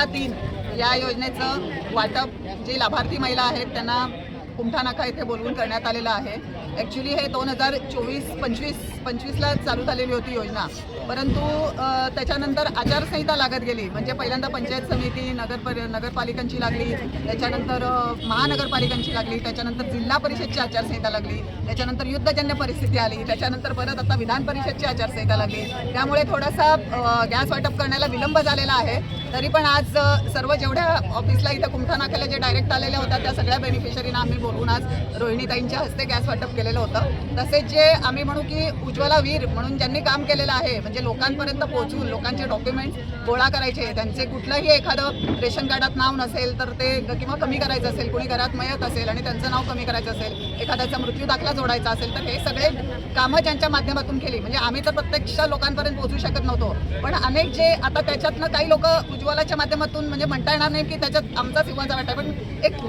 उज्ज्वला 3 या योजनेचं वाटप जे लाभार्थी महिला आहेत त्यांना कुमठा नाका येथे बोलवून करण्यात आलेलं आहे। ॲक्च्युली हे 2024-25ला चालू झालेली होती योजना, परंतु त्याच्यानंतर आचारसंहिता लागत गेली। म्हणजे पहिल्यांदा पंचायत समिती नगरपालिकांची लागली, त्याच्यानंतर महानगरपालिकांची लागली, त्याच्यानंतर जिल्हा परिषदची आचारसंहिता लागली, त्याच्यानंतर युद्धजन्य परिस्थिती आली, त्याच्यानंतर परत आता विधान परिषदची आचारसंहिता लागली। त्यामुळे थोडासा गॅस वाटप करण्याला विलंब झालेला आहे। तरी पण आज सर्व जेवढ्या ऑफिसला इथं कुमठा नाक्याला जे डायरेक्ट आलेल्या होत्या त्या सगळ्या बेनिफिशरीना आम्ही बोलवून आज रोहिणीताईंच्या हस्ते गॅस वाटप केलेलं होतं। तसेच जे आम्ही म्हणू की उज्ज्वला वीर म्हणून ज्यांनी काम केलेलं आहे, म्हणजे लोकांपर्यंत पोहोचून लोकांचे डॉक्युमेंट्स गोळा करायचे, त्यांचे कुठलंही एखादं रेशन कार्डात नाव नसेल तर ते किंवा कमी करायचं असेल, कोणी घरात मयत असेल आणि त्यांचं नाव कमी करायचं असेल, एखाद्याचा मृत्यू दाखला जोडायचा असेल, तर हे सगळे कामं ज्यांच्या माध्यमातून केली। म्हणजे आम्ही तर प्रत्यक्ष लोकांपर्यंत पोहोचू शकत नव्हतो, पण अनेक जे आता त्याच्यातनं काही लोक उज्ज्वलाच्या माध्यमातून म्हणजे म्हणता येणार नाही की त्याच्यात आमचा सिंहाचा वाटा आहे, पण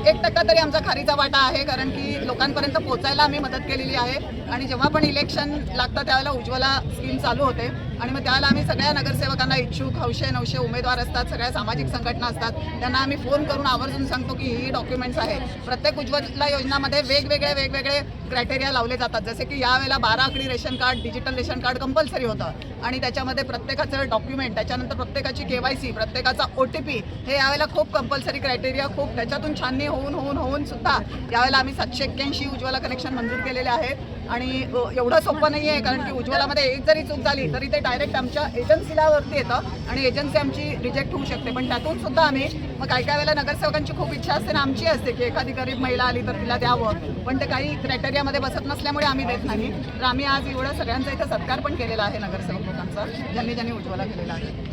1% तरी आमचा खारीचा वाटा आहे, कारण की लोकांपर्यंत पोहोचायला आम्ही मदत केलेली आहे। आणि जेव्हा पण इलेक्शन लागतं त्यावेळेला उज्ज्वला स्कीम चालू होते आणि मग त्यावेळेला आम्ही सगळ्या नगरसेवकांना इच्छुक 900 उमेदवार असतात, सगळ्या सामाजिक संघटना असतात, त्यांना आम्ही फोन करून आवर्जून सांगतो की ही डॉक्युमेंट्स आहेत। प्रत्येक उज्ज्वला योजनामध्ये वेगवेगळे क्रायटेरिया लावले जातात, जसे की यावेळेला 12 आकडी ration card, digital ration card compulsory होतं आणि त्याच्यामध्ये प्रत्येकाचं डॉक्युमेंट, त्याच्यानंतर प्रत्येकाची KYC, प्रत्येकाचा OTP हे यावेळेला खूप कंपल्सरी क्रायटेरिया, खूप त्याच्यातून छाननी होऊन सुद्धा यावेळेला आम्ही 781 उज्ज्वला कनेक्शन मंजूर केलेले आहेत। आणि एवढं सोपं नाही आहे, कारण की उज्ज्वलामध्ये एक जरी चूक झाली तरी ते डायरेक्ट आमच्या एजन्सीला वरती येतं आणि एजन्सी आमची रिजेक्ट होऊ शकते। पण त्यातून सुद्धा आम्ही मग काही वेळेला नगरसेवकांची खूप इच्छा असते ना आमची असते की एखादी गरीब महिला आली तर तिला द्यावं, पण ते काही क्रायटेरियामध्ये बसत नसल्यामुळे आम्ही देत नाही। तर आम्ही आज एवढं सगळ्यांचा इथं सत्कार पण केलेला आहे नगरसेवक लोकांचा, ज्यांनी उज्ज्वला केलेला आहे।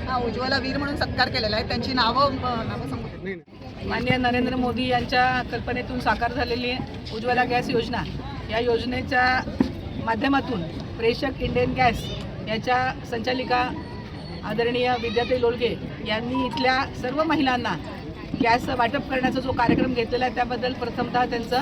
हा उज्ज्वला वीर म्हणून सत्कार केलेला आहे, त्यांची नावं सांगू। माननीय नरेंद्र मोदी यांच्या कल्पनेतून साकार झालेली उज्ज्वला गॅस योजना, या योजनेच्या माध्यमातून प्रेषक इंडियन गॅस याच्या संचालिका आदरणीय विद्याताई लोळगे यांनी इथल्या सर्व महिलांना गॅस वाटप करण्याचा जो कार्यक्रम घेतलेला आहे त्याबद्दल प्रथमतः त्यांचं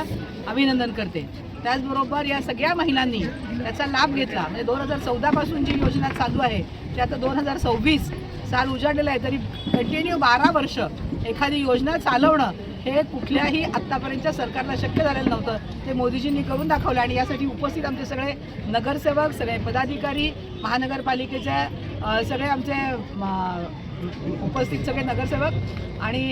अभिनंदन करते। त्याचबरोबर या सगळ्या महिलांनी त्याचा लाभ घेतला। म्हणजे 2014 पासून जी योजना चालू आहे ती आता 2026 साल उजाडलेलं आहे, तरी कंटिन्यू 12 वर्ष एखादी योजना चालवणं हे कुठल्याही आत्तापर्यंतच्या सरकारला शक्य झालेलं नव्हतं, ते मोदीजींनी करून दाखवलं। आणि यासाठी उपस्थित आमचे सगळे नगरसेवक, सगळे पदाधिकारी, महानगरपालिकेचे सगळे आमचे उपस्थित सगळे नगरसेवक आणि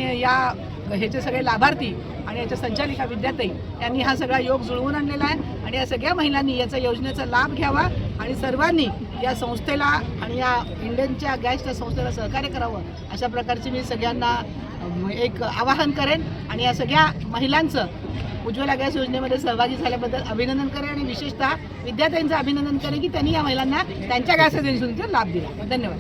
ह्याचे सगळे लाभार्थी आणि याच्या संचालिका विद्याताई यांनी हा सगळा योग जुळवून आणलेला आहे। आणि या सगळ्या महिलांनी याचा योजनेचा लाभ घ्यावा आणि सर्वांनी या संस्थेला आणि या इंडियनच्या गॅसच्या संस्थेला सहकार्य करावं, अशा प्रकारचे मी सगळ्यांना एक आवाहन करेन। आणि या सगळ्या महिलांचं उज्ज्वला गॅस योजनेमध्ये सहभागी झाल्याबद्दल अभिनंदन करेन आणि विशेषतः विद्याताईंचं अभिनंदन करेन की त्यांनी या महिलांना त्यांच्या गॅस योजनेचा लाभ दिला। धन्यवाद।